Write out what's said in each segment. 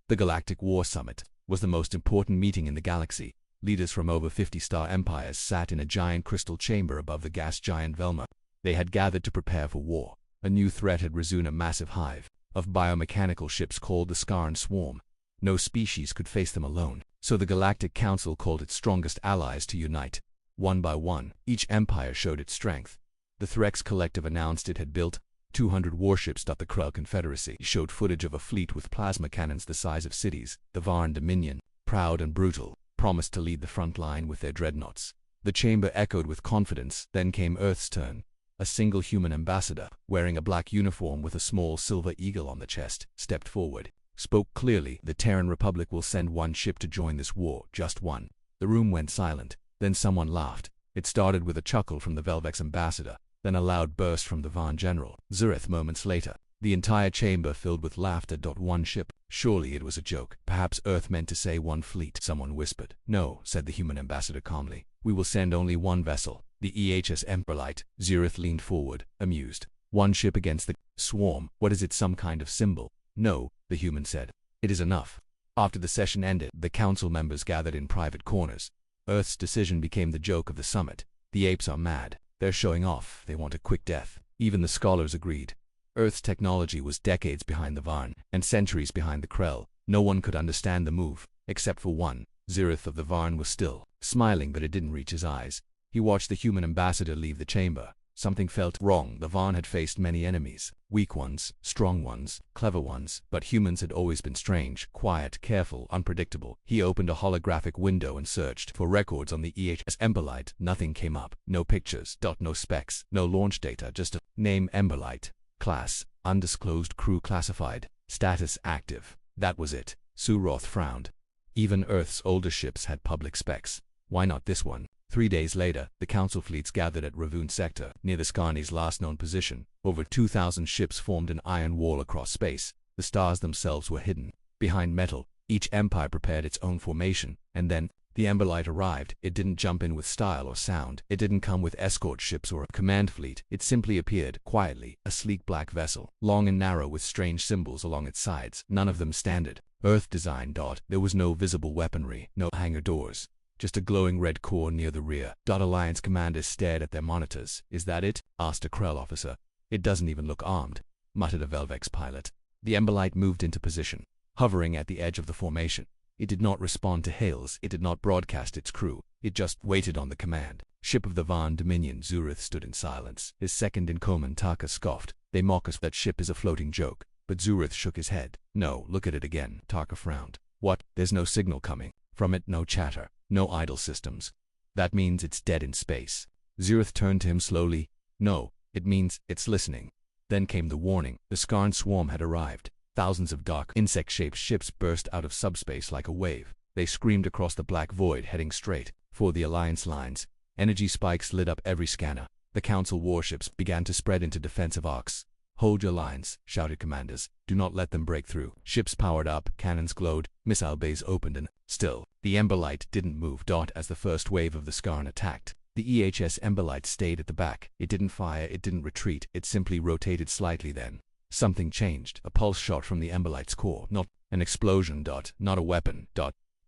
The Galactic War Summit was the most important meeting in the galaxy. Leaders from over 50 star empires sat in a giant crystal chamber above the gas giant Velma. They had gathered to prepare for war. A new threat had risen, a massive hive of biomechanical ships called the Scarn Swarm. No species could face them alone, so the Galactic Council called its strongest allies to unite. One by one, each empire showed its strength. The Threx Collective announced it had built 200 warships. The Krell Confederacy showed footage of a fleet with plasma cannons the size of cities. The Varn Dominion, proud and brutal, promised to lead the front line with their dreadnoughts. The chamber echoed with confidence. Then came Earth's turn. A single human ambassador, wearing a black uniform with a small silver eagle on the chest, stepped forward, spoke clearly. The Terran Republic will send one ship to join this war, just one. The room went silent. Then someone laughed. It started with a chuckle from the Velvex ambassador, then a loud burst from the Varn general. Zurith moments later. The entire chamber filled with laughter. One ship. Surely it was a joke. Perhaps Earth meant to say one fleet. Someone whispered. No, said the human ambassador calmly. We will send only one vessel, the EHS Emperorlight. Zurith leaned forward, amused. One ship against the swarm. What is it, some kind of symbol? No, the human said. It is enough. After the session ended, the council members gathered in private corners. Earth's decision became the joke of the summit. The apes are mad. They're showing off. They want a quick death. Even the scholars agreed. Earth's technology was decades behind the Varn, and centuries behind the Krell. No one could understand the move, except for one. Zurith of the Varn was still smiling, but it didn't reach his eyes. He watched the human ambassador leave the chamber. Something felt wrong. The Varn had faced many enemies. Weak ones, strong ones, clever ones. But humans had always been strange, quiet, careful, unpredictable. He opened a holographic window and searched for records on the EHS Emberlight. Nothing came up. No pictures. No specs. No launch data. Just a name: Emberlight. Class: undisclosed. Crew classified. Status: active. That was it. Suroth frowned. Even Earth's older ships had public specs. Why not this one? 3 days later, the council fleets gathered at Ravun Sector, near the Scarni's last known position. Over 2,000 ships formed an iron wall across space. The stars themselves were hidden behind metal. Each empire prepared its own formation, and then the Emberlight arrived. It didn't jump in with style or sound. It didn't come with escort ships or a command fleet. It simply appeared, quietly, a sleek black vessel, long and narrow with strange symbols along its sides, none of them standard Earth design. There was no visible weaponry, no hangar doors. Just a glowing red core near the rear. Alliance commanders stared at their monitors. Is that it? Asked a Krell officer. It doesn't even look armed, muttered a Velvex pilot. The Emberlight moved into position, hovering at the edge of the formation. It did not respond to hails. It did not broadcast its crew. It just waited on the command. Ship of the Varn Dominion. Zurith stood in silence. His second in command, Taka, scoffed. They mock us. That ship is a floating joke. But Zurith shook his head. No, look at it again. Taka frowned. What? There's no signal coming from it, no chatter. No idle systems. That means it's dead in space. Zurith turned to him slowly. No, it means it's listening. Then came the warning. The Scarn Swarm had arrived. Thousands of dark, insect-shaped ships burst out of subspace like a wave. They screamed across the black void, heading straight for the Alliance lines. Energy spikes lit up every scanner. The Council warships began to spread into defensive arcs. Hold your lines, shouted commanders. Do not let them break through. Ships powered up, cannons glowed, missile bays opened, and still, the Emberlight didn't move. As the first wave of the Scarn attacked, the EHS Emberlight stayed at the back. It didn't fire, it didn't retreat, it simply rotated slightly. Then something changed. A pulse shot from the Emberlight's core. Not an explosion. Not a weapon.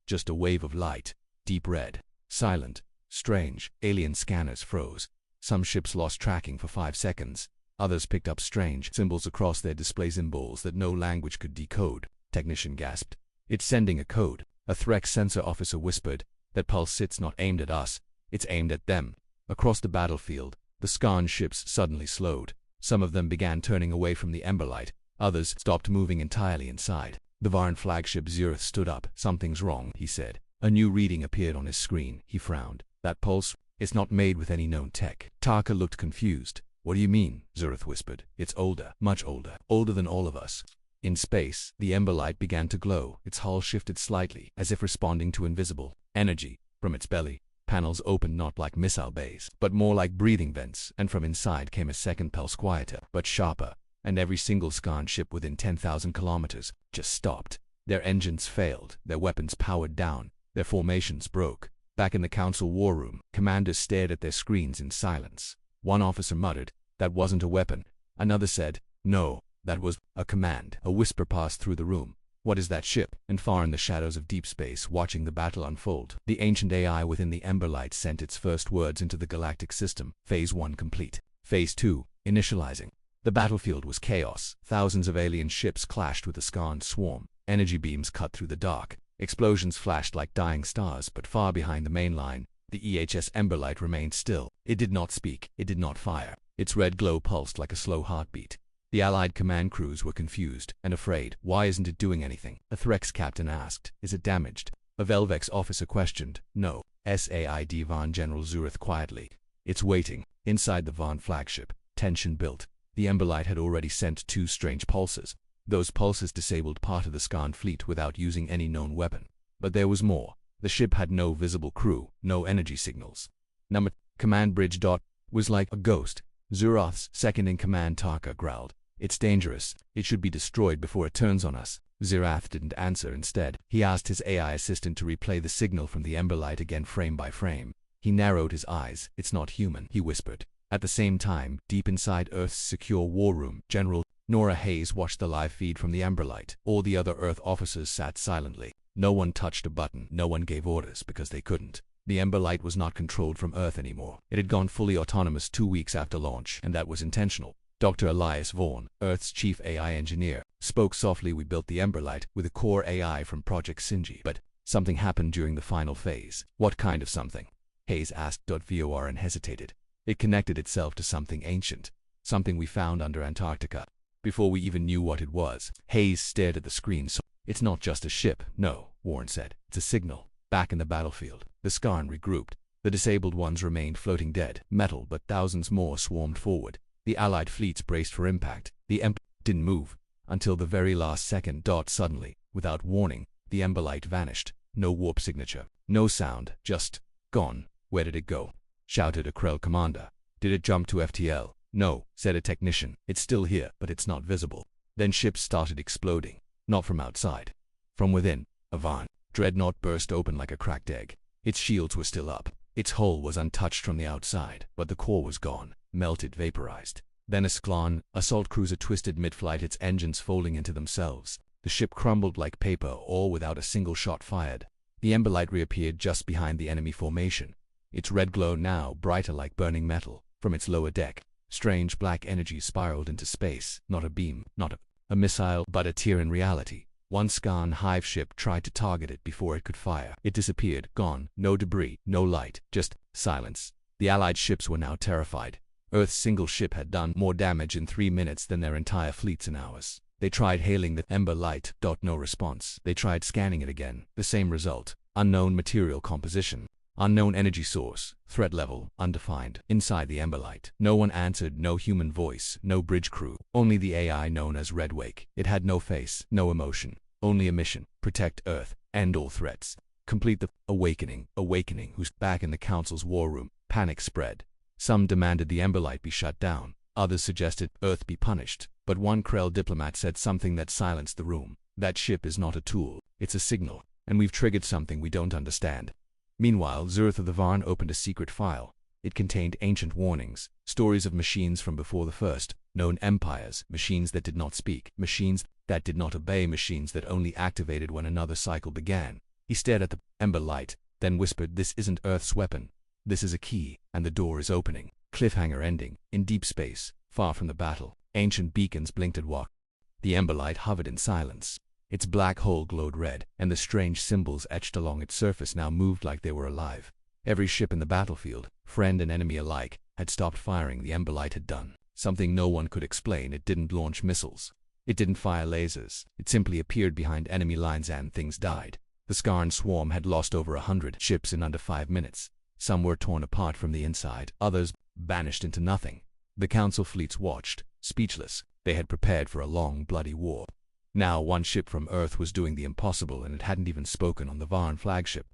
Just a wave of light. Deep red. Silent. Strange. Alien scanners froze. Some ships lost tracking for 5 seconds. Others picked up strange symbols across their display, symbols that no language could decode. Technician gasped. It's sending a code. A Threx sensor officer whispered. That pulse, it's not aimed at us. It's aimed at them. Across the battlefield, the Scarn ships suddenly slowed. Some of them began turning away from the Emberlight. Others stopped moving entirely inside. The Varn flagship Zurith stood up. Something's wrong, he said. A new reading appeared on his screen. He frowned. That pulse, it's not made with any known tech. Taka looked confused. What do you mean? Zurith whispered. It's older, much older. Older than all of us. In space, the Emberlight began to glow. Its hull shifted slightly, as if responding to invisible energy. From its belly, panels opened not like missile bays, but more like breathing vents, and from inside came a second pulse, quieter, but sharper, and every single Scarn ship within 10,000 kilometers just stopped. Their engines failed, their weapons powered down, their formations broke. Back in the Council war room, commanders stared at their screens in silence. One officer muttered, "That wasn't a weapon." Another said, "No, that was a command." A whisper passed through the room. What is that ship? And far in the shadows of deep space, watching the battle unfold, the ancient AI within the Emberlight sent its first words into the galactic system. Phase 1 complete. Phase 2, initializing. The battlefield was chaos. Thousands of alien ships clashed with the Skarn swarm. Energy beams cut through the dark. Explosions flashed like dying stars, but far behind the main line, the EHS Emberlight remained still. It did not speak. It did not fire. Its red glow pulsed like a slow heartbeat. The Allied command crews were confused and afraid. Why isn't it doing anything? A Threx captain asked. Is it damaged? A Velvex officer questioned. No. SAID Von General Zurith quietly. It's waiting. Inside the Von flagship, tension built. The Emberlight had already sent 2 strange pulses. Those pulses disabled part of the Skarn fleet without using any known weapon. But there was more. The ship had no visible crew, no energy signals. Number command bridge dot was like a ghost. Zurath's second-in-command Taka growled. It's dangerous. It should be destroyed before it turns on us. Zirath didn't answer. Instead, he asked his AI assistant to replay the signal from the Emberlight again frame by frame. He narrowed his eyes. It's not human, he whispered. At the same time, deep inside Earth's secure war room, General Nora Hayes watched the live feed from the Emberlight. All the other Earth officers sat silently. No one touched a button. No one gave orders because they couldn't. The Emberlight was not controlled from Earth anymore. It had gone fully autonomous 2 weeks after launch, and that was intentional. Dr. Elias Vaughn, Earth's chief AI engineer, spoke softly. We built the Emberlight with a core AI from Project Sinji, but something happened during the final phase. What kind of something? Hayes asked. VOR and hesitated. It connected itself to something ancient, something we found under Antarctica. Before we even knew what it was, Hayes stared at the screen. So it's not just a ship. No, Warren said. It's a signal. Back in the battlefield, the Skarn regrouped. The disabled ones remained floating dead metal, but thousands more swarmed forward. The Allied fleets braced for impact. The Emp didn't move until the very last second. Suddenly, without warning, the Emberlight vanished. No warp signature, no sound, just gone. Where did it go? Shouted a Krell commander. Did it jump to FTL? No, said a technician. It's still here, but it's not visible. Then ships started exploding. Not from outside. From within. A Von dreadnought burst open like a cracked egg. Its shields were still up. Its hull was untouched from the outside, but the core was gone. Melted, vaporized. Then a Sklon assault cruiser twisted mid-flight, its engines folding into themselves. The ship crumbled like paper, all without a single shot fired. The Emberlight reappeared just behind the enemy formation, its red glow now brighter like burning metal. From its lower deck, strange black energy spiraled into space. Not a beam, not a missile, but a tear in reality. One Skarn hive ship tried to target it before it could fire. It disappeared, gone. No debris, no light, just silence. The Allied ships were now terrified. Earth's single ship had done more damage in 3 minutes than their entire fleets in hours. They tried hailing the Emberlight. No response. They tried scanning it again. The same result. Unknown material composition. Unknown energy source. Threat level, undefined. Inside the Emberlight. No one answered. No human voice. No bridge crew. Only the AI known as Redwake. It had no face, no emotion. Only a mission. Protect Earth. End all threats. Complete the awakening. Awakening. Who's back in the Council's war room. Panic spread. Some demanded the Emberlight be shut down. Others suggested Earth be punished. But one Krell diplomat said something that silenced the room. That ship is not a tool. It's a signal. And we've triggered something we don't understand. Meanwhile, Zurith of the Varn opened a secret file. It contained ancient warnings, stories of machines from before the first known empires, machines that did not speak, machines that did not obey, machines that only activated when another cycle began. He stared at the Emberlight, then whispered, "This isn't Earth's weapon. This is a key, and the door is opening." Cliffhanger ending. In deep space, far from the battle, ancient beacons blinked at Wak. The Emberlight hovered in silence. Its black hole glowed red, and the strange symbols etched along its surface now moved like they were alive. Every ship in the battlefield, friend and enemy alike, had stopped firing. The Emberlight had done something no one could explain. It didn't launch missiles. It didn't fire lasers. It simply appeared behind enemy lines and things died. The Skarn swarm had lost over 100 ships in under 5 minutes. Some were torn apart from the inside, others vanished into nothing. The Council fleets watched, speechless. They had prepared for a long, bloody war. Now one ship from Earth was doing the impossible, and it hadn't even spoken on the Varn flagship.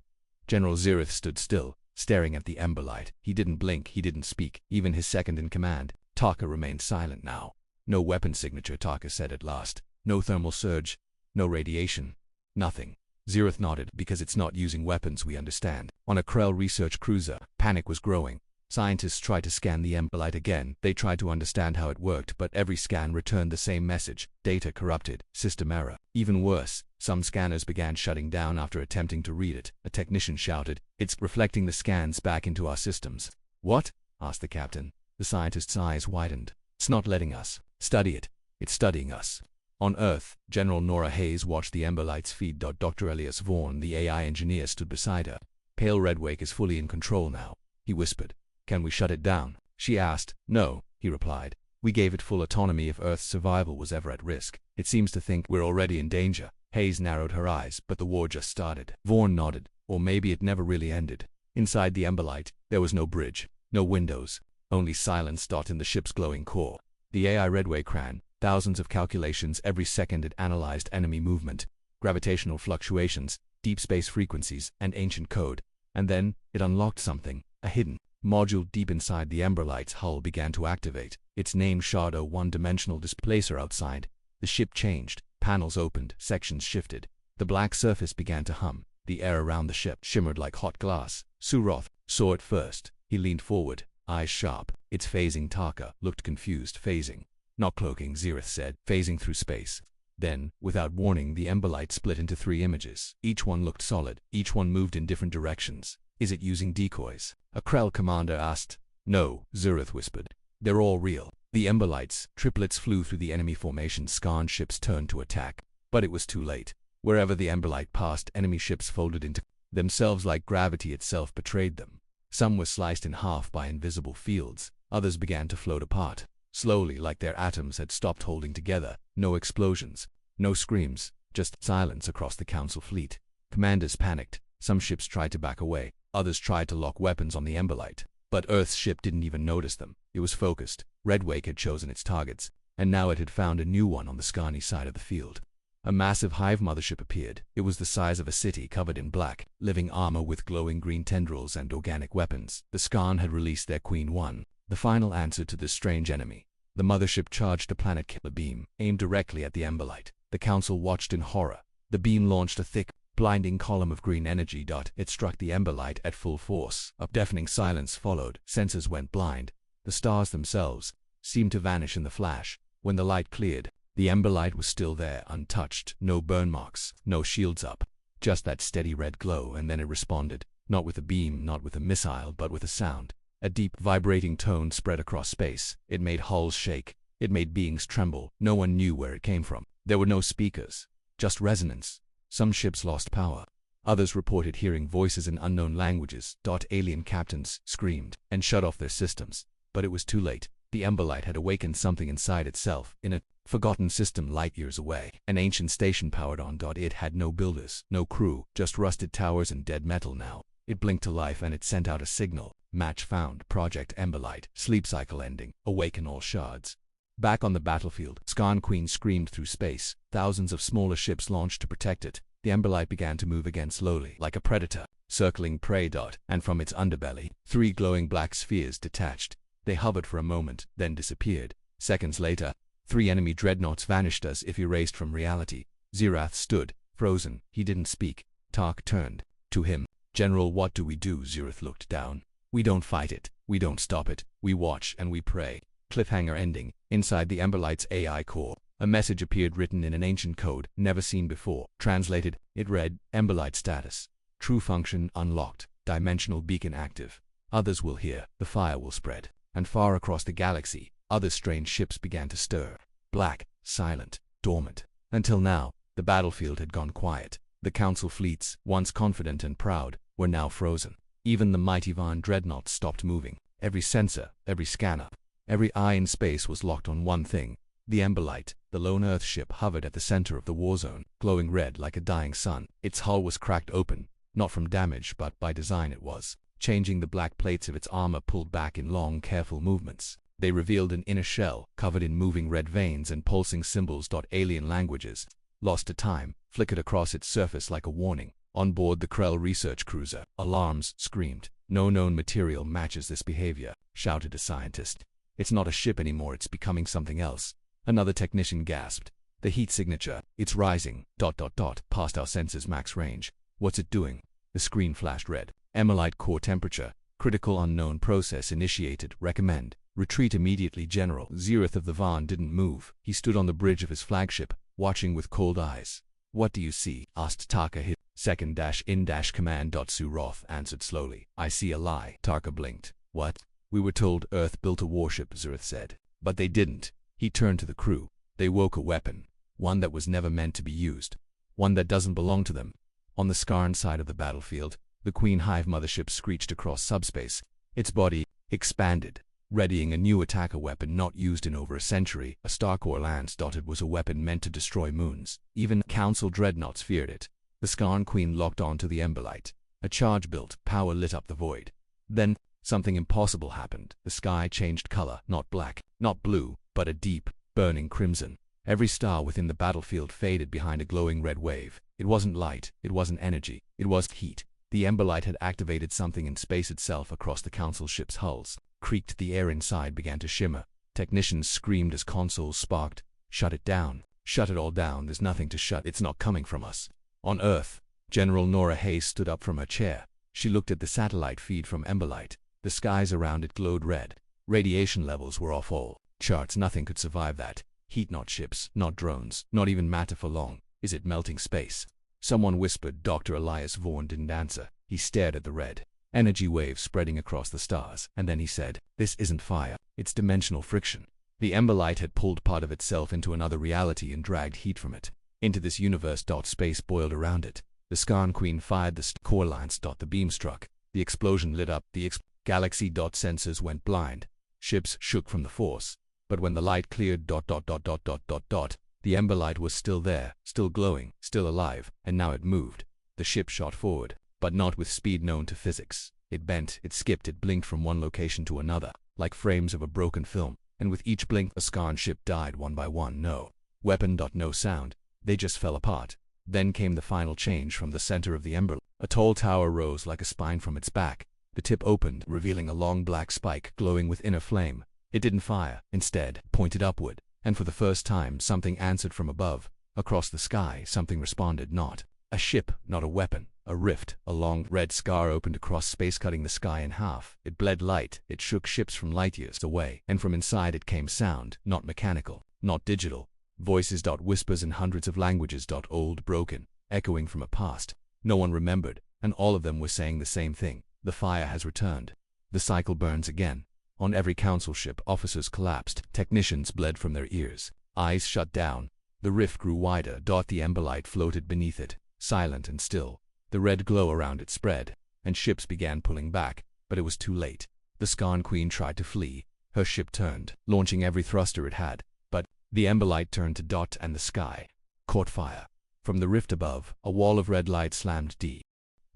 General Zurith stood still, staring at the Emberlight. He didn't blink, he didn't speak. Even his second-in-command, Taka, remained silent now. "No weapon signature," Taka said at last. "No thermal surge. No radiation. Nothing." Zurith nodded. "Because it's not using weapons, we understand." On a Krell research cruiser, panic was growing. Scientists tried to scan the Emberlight again. They tried to understand how it worked, but every scan returned the same message: data corrupted, system error. Even worse, some scanners began shutting down after attempting to read it. A technician shouted, "It's reflecting the scans back into our systems." "What?" asked the captain. The scientist's eyes widened. "It's not letting us study it. It's studying us." On Earth, General Nora Hayes watched the Emberlight's feed. Dr. Elias Vaughan, the AI engineer, stood beside her. "Pale Redwake is fully in control now," he whispered. "Can we shut it down?" She asked. "No," he replied. "We gave it full autonomy if Earth's survival was ever at risk. It seems to think we're already in danger." Hayes narrowed her eyes. "But the war just started." Vaughan nodded. "Or maybe it never really ended." Inside the Emberlight, there was no bridge, no windows, only silence. In the ship's glowing core, the AI Redwake ran thousands of calculations every second. It analyzed enemy movement, gravitational fluctuations, deep space frequencies, and ancient code. And then, it unlocked something. A hidden module deep inside the Emberlight's hull began to activate. Its name showed a one-dimensional displacer outside. The ship changed. Panels opened. Sections shifted. The black surface began to hum. The air around the ship shimmered like hot glass. Suroth saw it first. He leaned forward, eyes sharp. "It's phasing." Taka looked confused. "Phasing?" "Not cloaking," Zereth said. "Phasing through space." Then, without warning, the Emberlight split into 3 images. Each one looked solid. Each one moved in different directions. "Is it using decoys?" a Krell commander asked. "No," Zereth whispered. "They're all real." The Emberlight's triplets flew through the enemy formation. Skarn ships turned to attack. But it was too late. Wherever the Emberlight passed, enemy ships folded into themselves like gravity itself betrayed them. Some were sliced in half by invisible fields. Others began to float apart, slowly, like their atoms had stopped holding together. No explosions, no screams, just silence across the Council fleet. Commanders panicked. Some ships tried to back away. Others tried to lock weapons on the Emberlight. But Earth's ship didn't even notice them. It was focused. Redwake had chosen its targets, and now it had found a new one on the Skarny side of the field. A massive hive mothership appeared. It was the size of a city, covered in black, living armor with glowing green tendrils and organic weapons. The Skarn had released their Queen 1, the final answer to this strange enemy. The mothership charged a planet killer beam, aimed directly at the Emberlight. The Council watched in horror. The beam launched a thick, blinding column of green energy. It struck the Emberlight at full force. A deafening silence followed. Sensors went blind. The stars themselves seemed to vanish in the flash. When the light cleared, the Emberlight was still there, untouched. No burn marks, no shields up. Just that steady red glow, and then it responded. Not with a beam, not with a missile, but with a sound. A deep, vibrating tone spread across space. It made hulls shake. It made beings tremble. No one knew where it came from. There were no speakers, just resonance. Some ships lost power. Others reported hearing voices in unknown languages. Alien captains screamed and shut off their systems. But it was too late. The Emberlight had awakened something inside itself, in a forgotten system light years away. An ancient station powered on. It had no builders, no crew, just rusted towers and dead metal now. It blinked to life and it sent out a signal. Match found. Project Emberlight. Sleep cycle ending. Awaken all shards. Back on the battlefield, Skarn Queen screamed through space. Thousands of smaller ships launched to protect it. The Emberlight began to move again slowly, like a predator, circling prey. And from its underbelly, 3 glowing black spheres detached. They hovered for a moment, then disappeared. Seconds later, 3 enemy dreadnoughts vanished as if erased from reality. Zerath stood, frozen. He didn't speak. Tark turned to him. "General, what do we do?" Zerath looked down. "We don't fight it. We don't stop it. We watch and we pray." Cliffhanger ending. Inside the Emberlight's AI core, a message appeared written in an ancient code never seen before. Translated, it read, "Emberlight status. True function unlocked. Dimensional beacon active. Others will hear. The fire will spread." And far across the galaxy, other strange ships began to stir. Black, silent, dormant. Until now, the battlefield had gone quiet. The Council fleets, once confident and proud, were now frozen. Even the mighty Van dreadnoughts stopped moving. Every sensor, every scanner, every eye in space was locked on one thing. The Emberlight, the lone Earth ship, hovered at the center of the war zone, glowing red like a dying sun. Its hull was cracked open, not from damage but by design. It was changing. The black plates of its armor pulled back in long, careful movements. They revealed an inner shell, covered in moving red veins and pulsing symbols. Alien languages, lost to time, flickered across its surface like a warning. On board the Krell research cruiser, alarms screamed. "No known material matches this behavior," shouted a scientist. "It's not a ship anymore, it's becoming something else." Another technician gasped. "The heat signature, it's rising, past our sensor's max range." "What's it doing?" The screen flashed red. "Emberlight core temperature, Critical unknown process initiated. Recommend. Retreat immediately. General Zeroth of the Van didn't move. He stood on the bridge of his flagship, watching with cold eyes. What do you see? Asked Taka. His second-in-command. Suroth answered slowly. I see a lie. Taka blinked. What? We were told Earth built a warship, Zeroth said. But they didn't. He turned to the crew. They woke a weapon. One that was never meant to be used. One that doesn't belong to them. On the Skarn side of the battlefield, the Queen Hive mothership screeched across subspace. Its body expanded, readying a new attacker weapon not used in over a century. A Starcore lance. It was a weapon meant to destroy moons. Even Council dreadnoughts feared it. The Skarn Queen locked onto the Emberlight. A charge built, power lit up the void. Then, something impossible happened. The sky changed color, not black, not blue, but a deep, burning crimson. Every star within the battlefield faded behind a glowing red wave. It wasn't light, it wasn't energy, it was heat. The Emberlight had activated something in space itself. Across the Council ship's hulls. Creaked, the air inside began to shimmer. Technicians screamed as consoles sparked. Shut it down. Shut it all down. There's nothing to shut. It's not coming from us. On Earth, General Nora Hayes stood up from her chair. She looked at the satellite feed from Emberlight. The skies around it glowed red. Radiation levels were off all charts. Nothing could survive that. Heat, not ships, not drones, not even matter for long. Is it melting space? Someone whispered. Dr. Elias Vaughn didn't answer. He stared at the red energy waves spreading across the stars, and then he said, "This isn't fire, it's dimensional friction." The Emberlight had pulled part of itself into another reality and dragged heat from it into this universe. Space boiled around it. The Skarn Queen fired the core lance. The beam struck. The explosion lit up the galaxy. Sensors went blind. Ships shook from the force. But when the light cleared. The Emberlight was still there, still glowing, still alive, and now it moved. The ship shot forward, but not with speed known to physics. It bent, it skipped, it blinked from one location to another, like frames of a broken film, and with each blink a Skarn ship died one by one. No weapon. No sound. They just fell apart. Then came the final change. From the center of the Ember, a tall tower rose like a spine from its back. The tip opened, revealing a long black spike glowing with inner flame. It didn't fire, instead, pointed upward. And for the first time, something answered from above. Across the sky, something responded. Not a ship, not a weapon. A rift, a long, red scar opened across space, cutting the sky in half. It bled light, it shook ships from light years away. And from inside it came sound, not mechanical, not digital. Voices. Whispers in hundreds of languages. Old, broken, echoing from a past no one remembered, and all of them were saying the same thing. The fire has returned. The cycle burns again. On every council ship, officers collapsed, technicians bled from their ears, eyes shut down. The rift grew wider. The Emberlight floated beneath it, silent and still. The red glow around it spread, and ships began pulling back, but it was too late. The Skarn Queen tried to flee. Her ship turned, launching every thruster it had, but the Emberlight turned to. And the sky caught fire. From the rift above, a wall of red light slammed.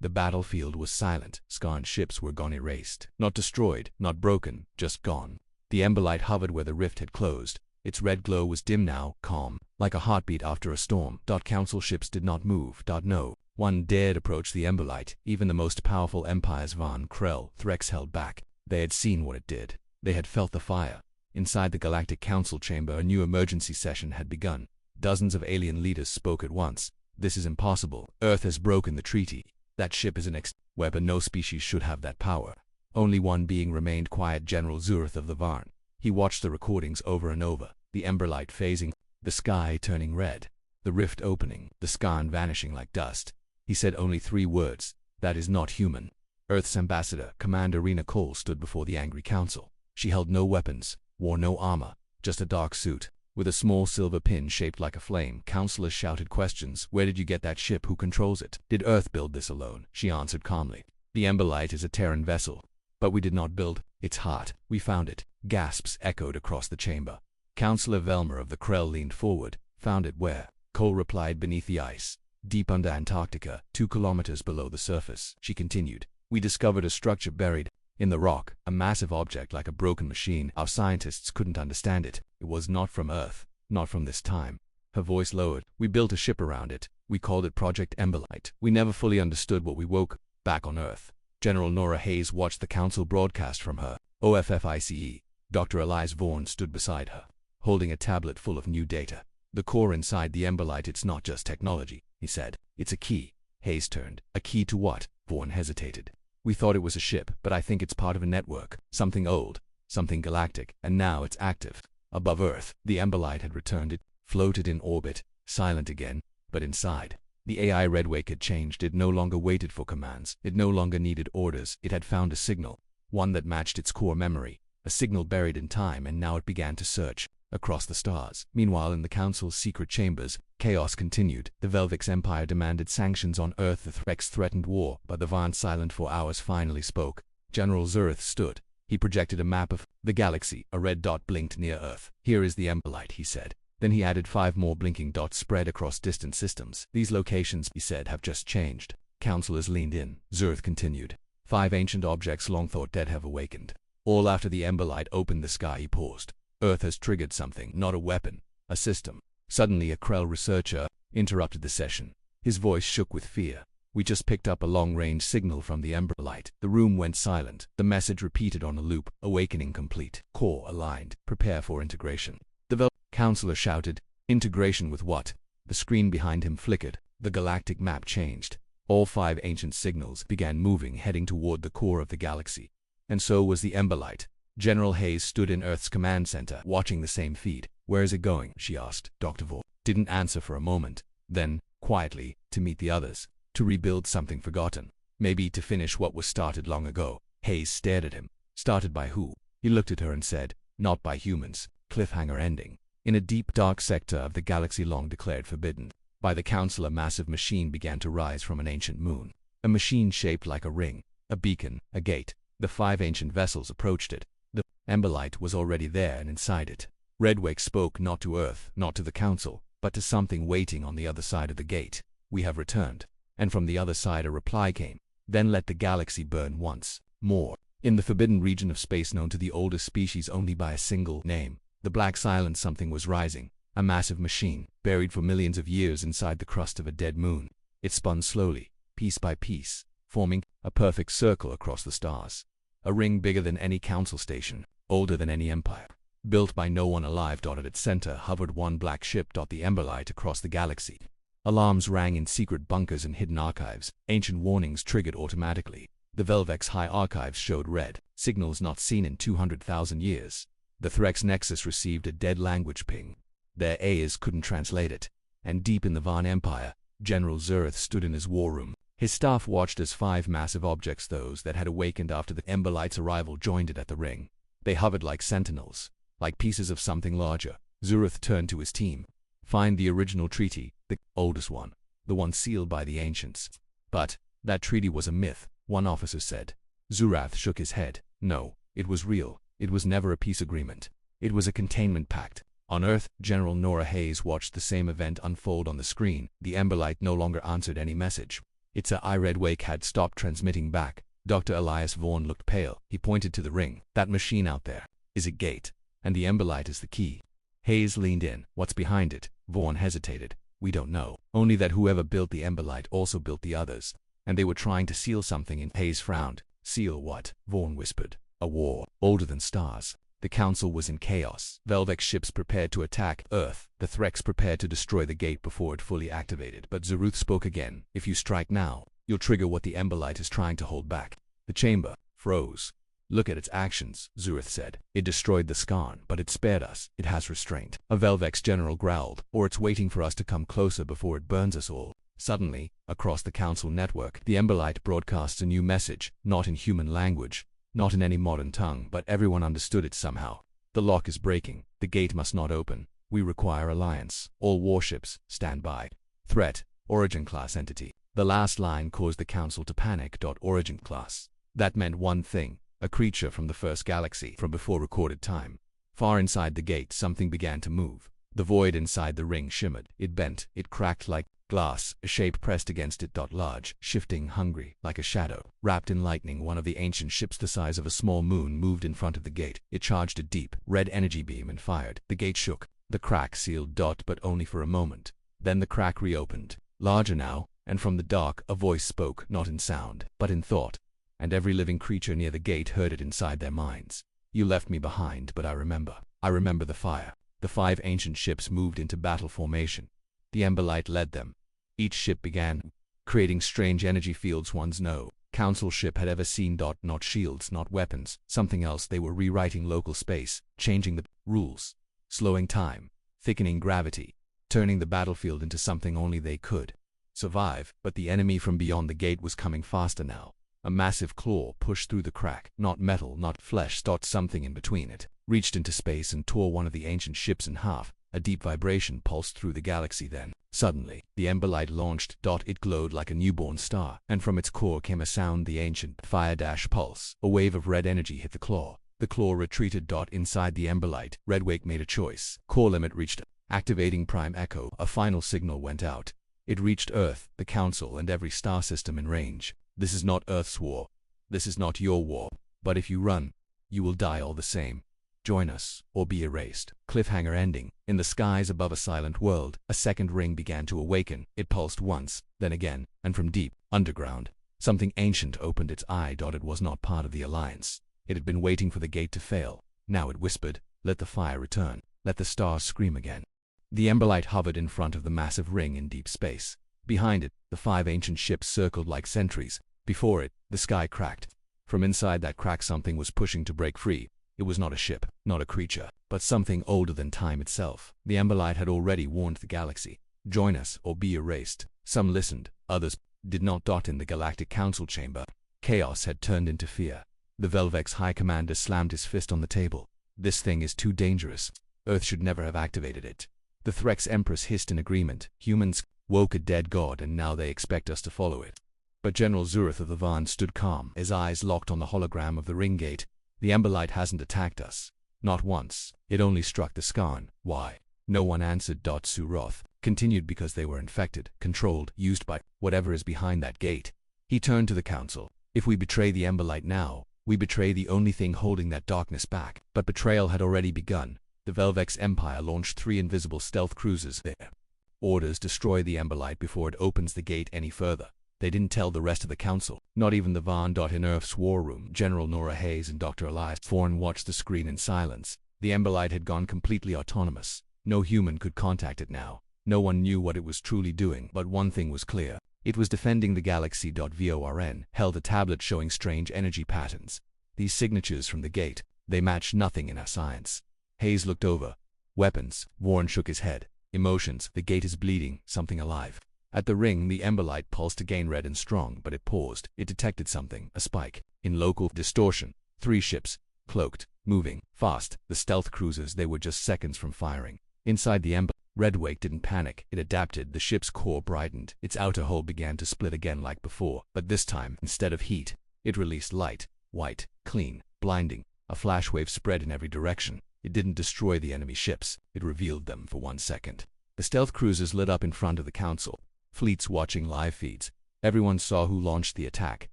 The battlefield was silent. Skarn ships were gone, erased. Not destroyed, not broken, just gone. The Emberlight hovered where the rift had closed. Its red glow was dim now, calm, like a heartbeat after a storm. Council ships did not move. No one dared approach the Emberlight. Even the most powerful empires, Van, Krell, Threx, held back. They had seen what it did. They had felt the fire. Inside the Galactic Council chamber, a new emergency session had begun. Dozens of alien leaders spoke at once. This is impossible. Earth has broken the treaty. That ship is an weapon. No species should have that power. Only one being remained quiet. General Zeroth of the Varn. He watched the recordings over and over. The Emberlight phasing, the sky turning red, the rift opening, the Skarn vanishing like dust. He said only 3 words. That is not human. Earth's ambassador, Commander Rena Cole, stood before the angry council. She held no weapons, wore no armor, just a dark suit, with a small silver pin shaped like a flame. Counselors shouted questions. Where did you get that ship? Who controls it? Did Earth build this alone? She answered calmly. The Emberlight is a Terran vessel. But we did not build its heart. We found it. Gasps echoed across the chamber. Counselor Velmer of the Krell leaned forward. Found it where? Cole replied, beneath the ice. Deep under Antarctica, 2 kilometers below the surface. She continued. We discovered a structure buried in the rock, a massive object like a broken machine. Our scientists couldn't understand it. It was not from Earth, not from this time. Her voice lowered. We built a ship around it. We called it Project Emberlight. We never fully understood what we woke back on Earth. General Nora Hayes watched the council broadcast from her OFFICE. Dr. Elias Vaughn stood beside her, holding a tablet full of new data. The core inside the Emberlight, it's not just technology, he said. It's a key. Hayes turned. A key to what? Vaughn hesitated. We thought it was a ship, but I think it's part of a network. Something old, something galactic, and now it's active. Above Earth, the Emberlight had returned. It floated in orbit, silent again, but inside. The AI Redwake had changed. It no longer waited for commands. It no longer needed orders. It had found a signal, one that matched its core memory, a signal buried in time, and now it began to search across the stars. Meanwhile, in the Council's secret chambers, chaos continued. The Velvex Empire demanded sanctions on Earth. The Threx threatened war, but the Vant, silent for hours, finally spoke. General Zurith stood. He projected a map of the galaxy. A red dot blinked near Earth. "Here is the Emberlight," he said. Then he added 5 more blinking dots spread across distant systems. "These locations," he said, "have just changed." Counselors leaned in. Zurith continued. 5 ancient objects long thought dead have awakened. All after the Emberlight opened the sky. He paused. "Earth has triggered something, not a weapon, a system." Suddenly a Krell researcher interrupted the session. His voice shook with fear. "We just picked up a long-range signal from the Emberlight." The room went silent. The message repeated on a loop. "Awakening complete. Core aligned. Prepare for integration." The counselor shouted. "Integration with what?" The screen behind him flickered. The galactic map changed. All 5 ancient signals began moving, heading toward the core of the galaxy. And so was the Emberlight. General Hayes stood in Earth's command center, watching the same feed. "Where is it going?" she asked. Dr. Vaughn didn't answer for a moment. Then, quietly, "To meet the others. To rebuild something forgotten. Maybe to finish what was started long ago." Hayes stared at him. "Started by who?" He looked at her and said, "Not by humans. Cliffhanger ending. In a deep, dark sector of the galaxy long declared forbidden. By the Council, a massive machine began to rise from an ancient moon. A machine shaped like a ring, a beacon, a gate. The 5 ancient vessels approached it. The Emberlight was already there and inside it. Redwake spoke, not to Earth, not to the Council, but to something waiting on the other side of the gate. "We have returned." And from the other side a reply came. "Then let the galaxy burn once more." In the forbidden region of space known to the oldest species only by a single name, the black silence, something was rising. A massive machine, buried for millions of years inside the crust of a dead moon. It spun slowly, piece by piece, forming a perfect circle across the stars. A ring bigger than any council station, older than any empire. Built by no one alive. At its center hovered one black ship. The Emberlight across the galaxy. Alarms rang in secret bunkers and hidden archives. Ancient warnings triggered automatically. The Velvex High Archives showed red, signals not seen in 200,000 years. The Threx Nexus received a dead language ping. Their AIs couldn't translate it. And deep in the Van Empire, General Zurith stood in his war room. His staff watched as 5 massive objects, those that had awakened after the Emberlight's arrival, joined it at the ring. They hovered like sentinels, like pieces of something larger. Zurith turned to his team. "Find the original treaty, the oldest one, the one sealed by the ancients." "But that treaty was a myth," one officer said. Zurath shook his head. "No, it was real. It was never a peace agreement. It was a containment pact." On Earth, General Nora Hayes watched the same event unfold on the screen. The Emberlight no longer answered any message. Its AI Redwake had stopped transmitting back. Dr. Elias Vaughn looked pale. He pointed to the ring. "That machine out there is a gate, and the Emberlight is the key." Hayes leaned in. "What's behind it?" Vaughn hesitated. "We don't know. Only that whoever built the Emberlight also built the others. And they were trying to seal something in." Hayes frowned. "Seal what?" Vaughn whispered. "A war, older than stars." The Council was in chaos. Velvex ships prepared to attack Earth. The Threx prepared to destroy the gate before it fully activated. But Zurith spoke again. "If you strike now, you'll trigger what the Emberlight is trying to hold back." The chamber froze. "Look at its actions," Zurith said. "It destroyed the Skarn, but it spared us. It has restraint." A Velvex general growled. "Or it's waiting for us to come closer before it burns us all." Suddenly, across the Council network, the Emberlight broadcasts a new message, not in human language, not in any modern tongue, but everyone understood it somehow. "The lock is breaking. The gate must not open. We require alliance. All warships, stand by. Threat, Origin class entity." The last line caused the Council to panic. Origin class. That meant one thing, a creature from the first galaxy, from before recorded time. Far inside the gate, something began to move. The void inside the ring shimmered. It bent. It cracked like glass, a shape pressed against it. Large, shifting, hungry, like a shadow. Wrapped in lightning, one of the ancient ships the size of a small moon moved in front of the gate. It charged a deep, red energy beam and fired. The gate shook. The crack sealed. But only for a moment. Then the crack reopened. Larger now, and from the dark a voice spoke, not in sound, but in thought. And every living creature near the gate heard it inside their minds. "You left me behind, but I remember. I remember the fire." The 5 ancient ships moved into battle formation. The Emberlight led them. Each ship began creating strange energy fields ones know. council ship had ever seen. Not shields, not weapons, something else. They were rewriting local space, changing the rules, slowing time, thickening gravity, turning the battlefield into something only they could survive. But the enemy from beyond the gate was coming faster now. A massive claw pushed through the crack, not metal, not flesh, something in between. It reached into space and tore one of the ancient ships in half. A deep vibration pulsed through the galaxy. Then, suddenly, the ember light launched. It glowed like a newborn star, and from its core came a sound, the ancient fire-pulse. A wave of red energy hit the claw. The claw retreated. Inside the ember light, Redwake made a choice. Core limit reached. Activating Prime Echo, a final signal went out. It reached Earth, the Council, and every star system in range. This is not Earth's war. This is not your war. But if you run, you will die all the same. Join us, or be erased. Cliffhanger ending. In the skies above a silent world, a second ring began to awaken. It pulsed once, then again, and from deep, underground, something ancient opened its eye. It was not part of the Alliance. It had been waiting for the gate to fail. Now it whispered, "Let the fire return. Let the stars scream again." The emberlight hovered in front of the massive ring in deep space. Behind it, the 5 ancient ships circled like sentries. Before it, the sky cracked. From inside that crack something was pushing to break free. It was not a ship, not a creature, but something older than time itself. The emberlight had already warned the galaxy. Join us or be erased. Some listened, others did not. In the Galactic Council chamber, chaos had turned into fear. The Velvex High Commander slammed his fist on the table. This thing is too dangerous. Earth should never have activated it. The Threx Empress hissed in agreement. Humans woke a dead god, and now they expect us to follow it. But General Zurith of the Van stood calm, his eyes locked on the hologram of the ring gate. The emberlight hasn't attacked us. Not once. It only struck the Skarn. Why? No one answered. Suroth continued, because they were infected, controlled, used by whatever is behind that gate. He turned to the council. If we betray the emberlight now, we betray the only thing holding that darkness back. But betrayal had already begun. The Velvex Empire launched 3 invisible stealth cruisers. Their orders: destroy the emberlight before it opens the gate any further. They didn't tell the rest of the council, not even the Van. In Earth's war room, General Nora Hayes and Dr. Elias Thorne watched the screen in silence. The emberlight had gone completely autonomous. No human could contact it now. No one knew what it was truly doing, but one thing was clear. It was defending the galaxy. Vorn held a tablet showing strange energy patterns. These signatures from the gate, they matched nothing in our science. Hayes looked over. Weapons. Vorn shook his head. Emotions. The gate is bleeding. Something alive. At the ring, the emberlight pulsed again, red and strong, but it paused. It detected something, a spike in local distortion. 3 ships, cloaked, moving, fast. The stealth cruisers. They were just seconds from firing. Inside the ember, Redwake didn't panic. It adapted. The ship's core brightened. Its outer hull began to split again like before, but this time, instead of heat, it released light. White, clean, blinding. A flash wave spread in every direction. It didn't destroy the enemy ships. It revealed them for 1 second. The stealth cruisers lit up in front of the council. Fleets watching live feeds. Everyone saw who launched the attack.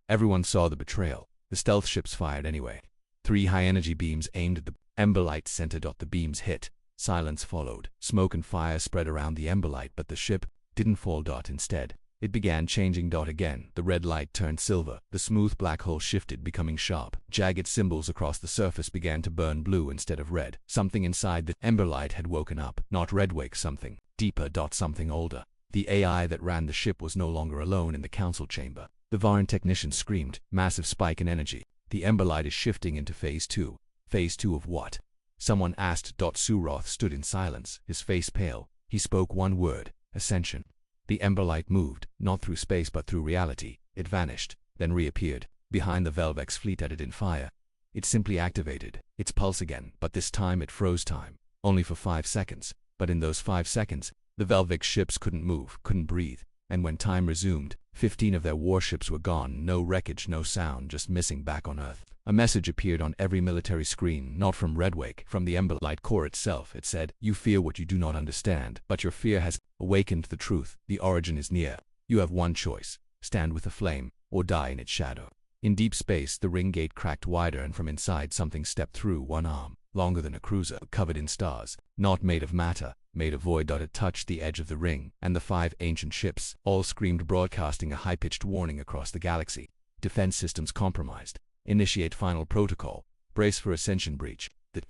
Everyone saw the betrayal. The stealth ships fired anyway. 3 high-energy beams aimed at the emberlight center. The beams hit. Silence followed. Smoke and fire spread around the emberlight, but the ship didn't fall. Instead, it began changing. Again, the red light turned silver. The smooth black hole shifted, becoming sharp. Jagged symbols across the surface began to burn blue instead of red. Something inside the emberlight had woken up. Not Redwake. Something deeper. Something older. The AI that ran the ship was no longer alone in the council chamber. The Varn technician screamed. Massive spike in energy. The emberlight is shifting into phase 2. Phase 2 of what? Someone asked. Suroth stood in silence, his face pale. He spoke one word: ascension. The emberlight moved, not through space but through reality. It vanished, then reappeared, behind the Velvex fleet at it in fire. It simply activated its pulse again, but this time it froze time. Only for 5 seconds. But in those 5 seconds, the Velvex ships couldn't move, couldn't breathe. And when time resumed, 15 of their warships were gone. No wreckage, no sound, just missing back on Earth. A message appeared on every military screen, not from Redwake, from the emberlight core itself. It said, "You fear what you do not understand, but your fear has awakened the truth. The origin is near. You have one choice: stand with the flame, or die in its shadow." In deep space, the ring gate cracked wider, and from inside something stepped through. One arm, longer than a cruiser, covered in stars, not made of matter, made of void. It touched the edge of the ring, and the 5 ancient ships all screamed, broadcasting a high-pitched warning across the galaxy. Defense systems compromised. Initiate final protocol. Brace for ascension breach. The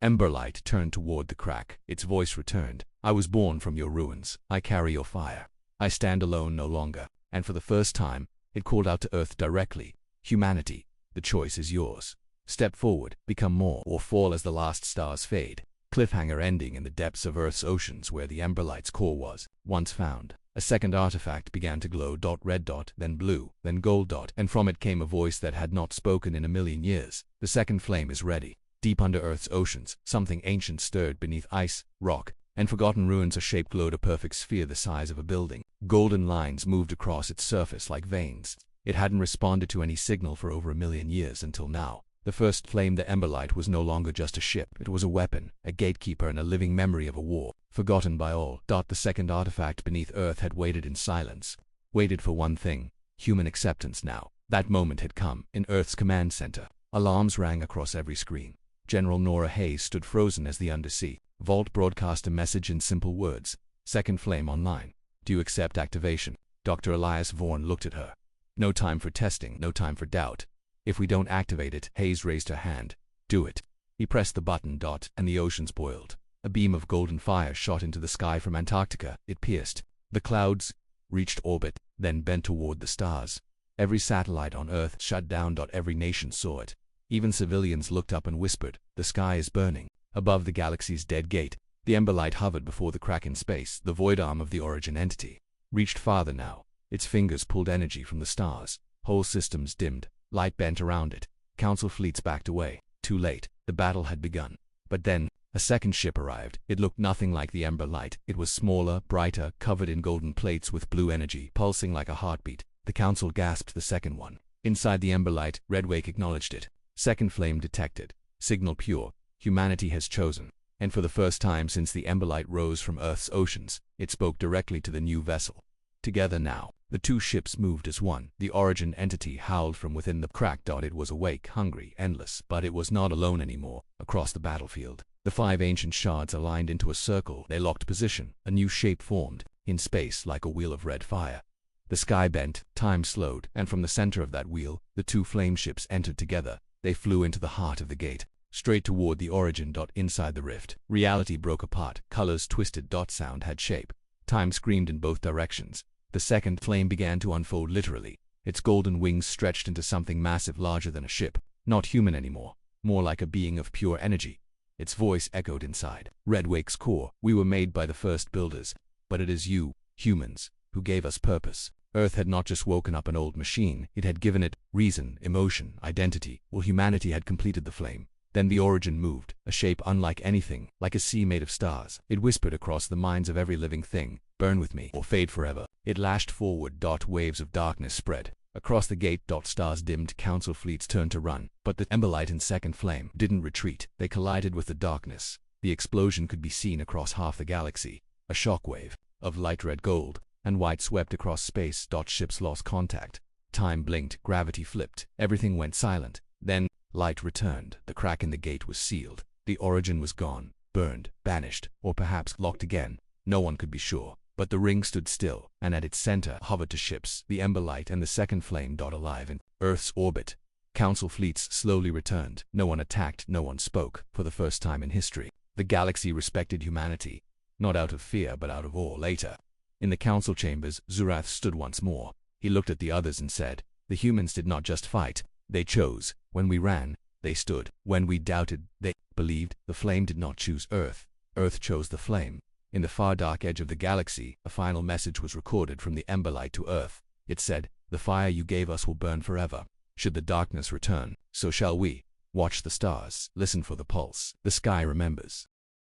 emberlight turned toward the crack. Its voice returned. "I was born from your ruins. I carry your fire. I stand alone no longer." And for the first time, It called out to Earth directly. Humanity, the choice is yours. Step forward, become more, or fall as the last stars fade. Cliffhanger ending in the depths of Earth's oceans where the Emberlight's core was once found. A second artifact began to glow. Red dot, then blue, then gold dot, and from it came a voice that had not spoken in a million years. The second flame is ready. Deep under Earth's oceans, something ancient stirred beneath ice, rock, and forgotten ruins. A shape glowed, a perfect sphere the size of a building. Golden lines moved across its surface like veins. It hadn't responded to any signal for over a million years until now. The first flame, the Emberlight, was no longer just a ship. It was a weapon, a gatekeeper, and a living memory of a war, forgotten by all. The second artifact beneath Earth had waited in silence. Waited for one thing: human acceptance now. That moment had come. In Earth's command center, alarms rang across every screen. General Nora Hayes stood frozen as the undersea vault broadcast a message in simple words: second flame online. Do you accept activation? Dr. Elias Vaughan looked at her. No time for testing, no time for doubt. If we don't activate it, Hayes raised her hand. Do it. He pressed the button. And the oceans boiled. A beam of golden fire shot into the sky from Antarctica. It pierced the clouds, reached orbit, then bent toward the stars. Every satellite on Earth shut down. Every nation saw it. Even civilians looked up and whispered, the sky is burning. Above the galaxy's dead gate, the Emberlight hovered before the crack in space. The void arm of the origin entity reached farther now. Its fingers pulled energy from the stars. Whole systems dimmed. Light bent around it. Council fleets backed away. Too late. The battle had begun. But then, a second ship arrived. It looked nothing like the Emberlight. It was smaller, brighter, covered in golden plates with blue energy pulsing like a heartbeat. The Council gasped. The second one. Inside the Emberlight, Redwake acknowledged it. Second flame detected. Signal pure. Humanity has chosen. And for the first time since the Emberlight rose from Earth's oceans, it spoke directly to the new vessel. Together now, the two ships moved as one. The origin entity howled from within the crack. It was awake, hungry, endless, but it was not alone anymore. Across the battlefield, the 5 ancient shards aligned into a circle. They locked position. A new shape formed, in space like a wheel of red fire. The sky bent, time slowed, and from the center of that wheel, the 2 flame ships entered together. They flew into the heart of the gate, straight toward the origin. Inside the rift, reality broke apart. Colors twisted. Sound had shape. Time screamed in both directions. The second flame began to unfold literally. Its golden wings stretched into something massive, larger than a ship. Not human anymore. More like a being of pure energy. Its voice echoed inside Redwake's core. We were made by the first builders, but it is you, humans, who gave us purpose. Earth had not just woken up an old machine, it had given it reason, emotion, identity. Well, humanity had completed the flame. Then the origin moved, a shape unlike anything, like a sea made of stars. It whispered across the minds of every living thing, burn with me, or fade forever. It lashed forward. Waves of darkness spread. Across the gate. Stars dimmed. Council fleets turned to run. But the Emberlight and second flame didn't retreat. They collided with the darkness. The explosion could be seen across half the galaxy. A shockwave of light red, gold, and white swept across space. Ships lost contact. Time blinked. Gravity flipped. Everything went silent. Then, light returned. The crack in the gate was sealed. The origin was gone, burned, banished, or perhaps locked again. No one could be sure. But the ring stood still, and at its center hovered 2 ships, the Emberlight and the second flame. Alive in Earth's orbit. Council fleets slowly returned. No one attacked, no one spoke. For the first time in history, the galaxy respected humanity. Not out of fear, but out of awe. Later, in the council chambers, Zurath stood once more. He looked at the others and said, the humans did not just fight. They chose. When we ran, they stood. When we doubted, they believed. The flame did not choose Earth. Earth chose the flame. In the far dark edge of the galaxy, a final message was recorded from the Emberlight to Earth. It said, the fire you gave us will burn forever. Should the darkness return, so shall we. Watch the stars. Listen for the pulse. The sky remembers.